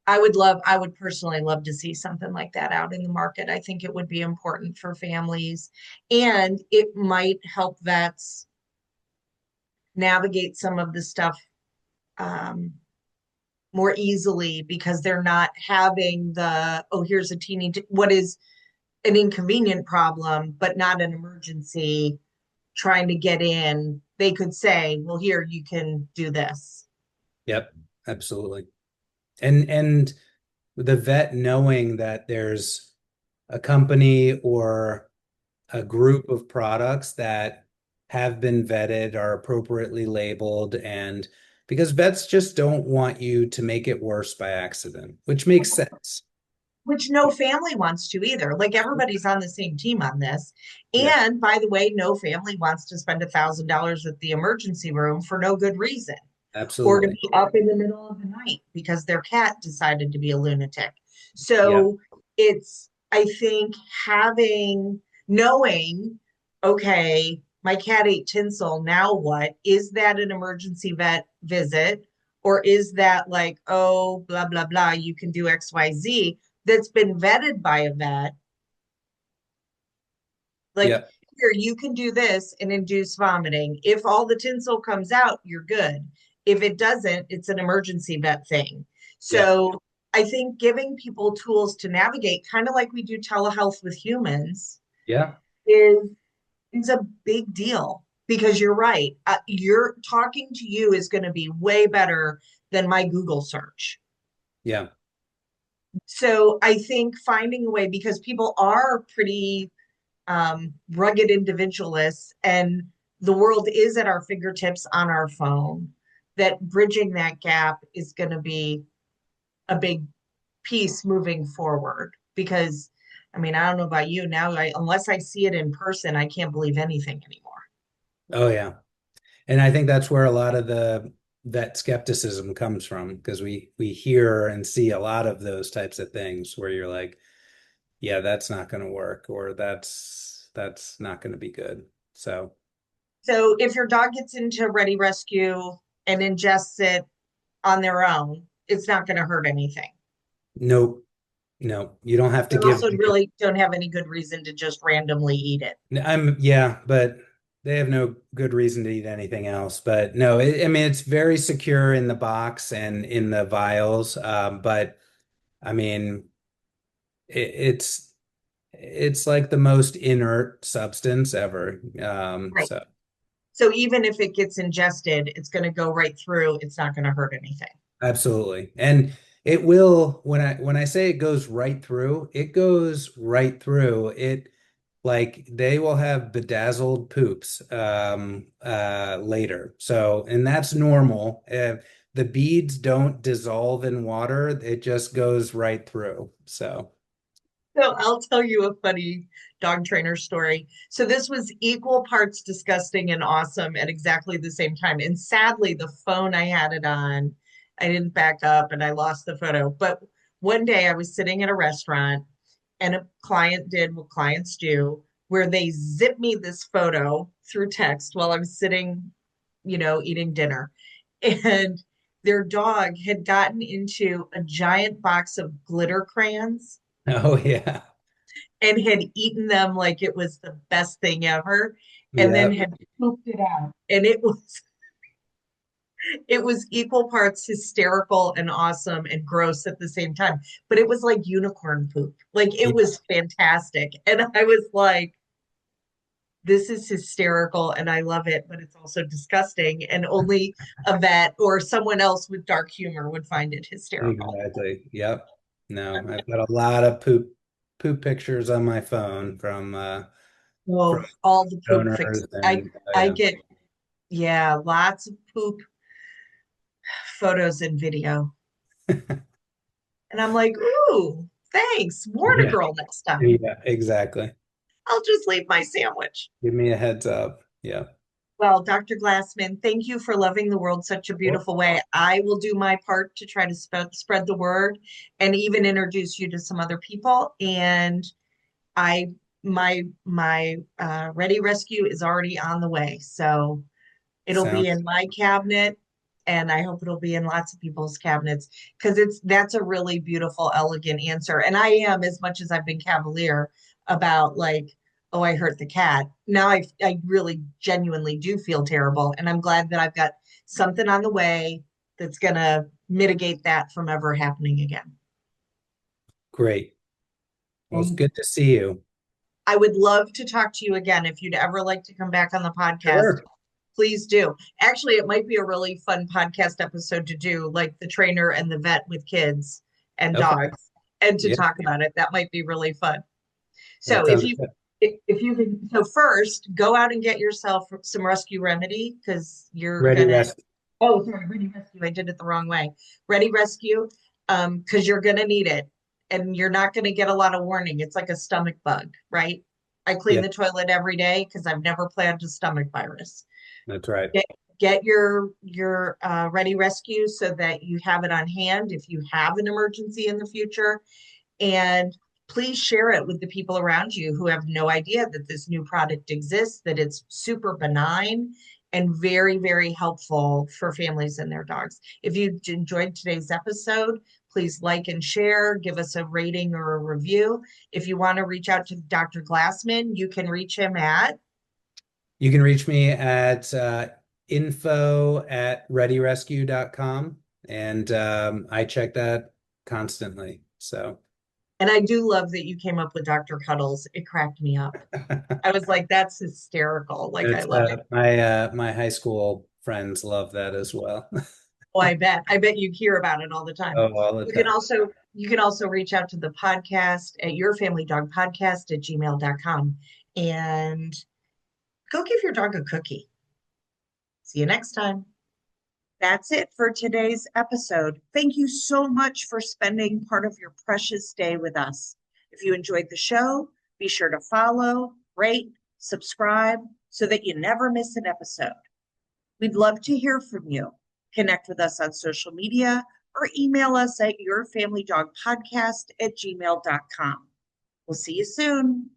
I would personally love to see something like that out in the market. I think it would be important for families, and it might help vets navigate some of the stuff um, more easily because they're not having oh, here's a what is an inconvenient problem, but not an emergency trying to get in. They could say, well, here, you can do this. Yep. Absolutely. And the vet knowing that there's a company or a group of products that have been vetted, are appropriately labeled, and because vets just don't want you to make it worse by accident, which makes sense. Which no family wants to either. Like everybody's on the same team on this. Yeah, And by the way, no family wants to spend $1,000 at the emergency room for no good reason, or to absolutely. be up in the middle of the night because their cat decided to be a lunatic. Yeah, So I think knowing, okay, my cat ate tinsel, now what? Is that an emergency vet visit? Or is that like, oh, blah, blah, blah, you can do XYZ that's been vetted by a vet? Like, yeah, here, you can do this and induce vomiting. If all the tinsel comes out, you're good. If it doesn't, it's an emergency vet thing. yeah, So I think giving people tools to navigate, kind of like we do telehealth with humans, yeah, is is a big deal because you're right. You're talking to you is going to be way better than my Google search. yeah, So I think finding a way, because people are pretty rugged individualists, and the world is at our fingertips on our phone, that bridging that gap is going to be a big piece moving forward. Because, I mean, I don't know about you now, unless I see it in person, I can't believe anything anymore. oh yeah. And I think that's where a lot of vet skepticism comes from, because we hear and see a lot of those types of things where you're like, yeah, that's not going to work, or that's not going to be good. So if your dog gets into ReadyRESCUE and ingests it on their own, it's not going to hurt anything. nope, no, you don't have to They give. also really don't have any good reason to just randomly eat it. Yeah, but they have no good reason to eat anything else. But no, I mean, it's very secure in the box and in the vials. But I mean, it's like the most inert substance ever. Right. So even if it gets ingested, it's going to go right through. It's not going to hurt anything. Absolutely. And it will, when I say it goes right through, it goes right through. It like they will have bedazzled poops later. So, and that's normal. The beads don't dissolve in water. It just goes right through. So I'll tell you a funny dog trainer story. So this was equal parts disgusting and awesome at exactly the same time. And sadly, the phone I had it on, I didn't back up and I lost the photo. But one day I was sitting at a restaurant and a client did what clients do, where they zip me this photo through text while I'm sitting, eating dinner. And their dog had gotten into a giant box of glitter crayons oh yeah. and had eaten them like it was the best thing ever, and then Yeah. had pooped it out. And it was equal parts hysterical and awesome and gross at the same time. But it was like unicorn poop. Like it Yeah. was fantastic. And I was like, this is hysterical and I love it, but it's also disgusting. And only a vet or someone else with dark humor would find it hysterical. Exactly. Yep. No, I've got a lot of poop pictures on my phone from Oh, all the poop donors fixes. I and I get, yeah, lots of poop photos and video. And I'm like, ooh, thanks. Warn a yeah, girl next time. yeah, exactly. I'll just leave my sandwich. Give me a heads up. Yeah. Well, Dr. Glassman, thank you for loving the world such a Well, beautiful way. I will do my part to try to spread the word and even introduce you to some other people. And I my ReadyRESCUE is already on the way. So it'll be sounds in my cabinet and I hope it'll be in lots of people's cabinets because that's a really beautiful, elegant answer. And I am, as much as I've been cavalier about like, oh, I hurt the cat. Now I really genuinely do feel terrible. And I'm glad that I've got something on the way that's gonna mitigate that from ever happening again. great. Well, it's Thank good to see you. I would love to talk to you again if you'd ever like to come back on the podcast. Sure. Please do. Actually, it might be a really fun podcast episode to do, like the trainer and the vet with kids and Okay. dogs, and to Yeah, talk about it. That might be really fun. So that if sounds you good. if you can, so first go out and get yourself some rescue remedy because you're Ready, gonna. rest. Oh, sorry, ReadyRESCUE. I did it the wrong way. ReadyRESCUE, because you're gonna need it, and you're not gonna get a lot of warning. It's like a stomach bug, right? I clean Yeah, the toilet every day because I've never planned a stomach virus. that's right. Get your ReadyRESCUE so that you have it on hand if you have an emergency in the future, and please share it with the people around you who have no idea that this new product exists, that it's super benign and very, very helpful for families and their dogs. If you enjoyed today's episode, please like and share, give us a rating or a review. If you want to reach out to Dr. Glassman, you can reach him at. You can reach me at info@readyrescue.com. And I check that constantly. So And I do love that you came up with Dr. Cuddles. It cracked me up. I was like, that's hysterical. Like, I it's love it. my high school friends love that as well. Oh, I bet. I bet you hear about it all the time. Oh, all the You can time. also you can also reach out to the podcast at yourfamilydogpodcast@gmail.com and go give your dog a cookie. See you next time. That's it for today's episode. Thank you so much for spending part of your precious day with us. If you enjoyed the show, be sure to follow, rate, subscribe so that you never miss an episode. We'd love to hear from you. Connect with us on social media or email us at yourfamilydogpodcast@gmail.com. We'll see you soon.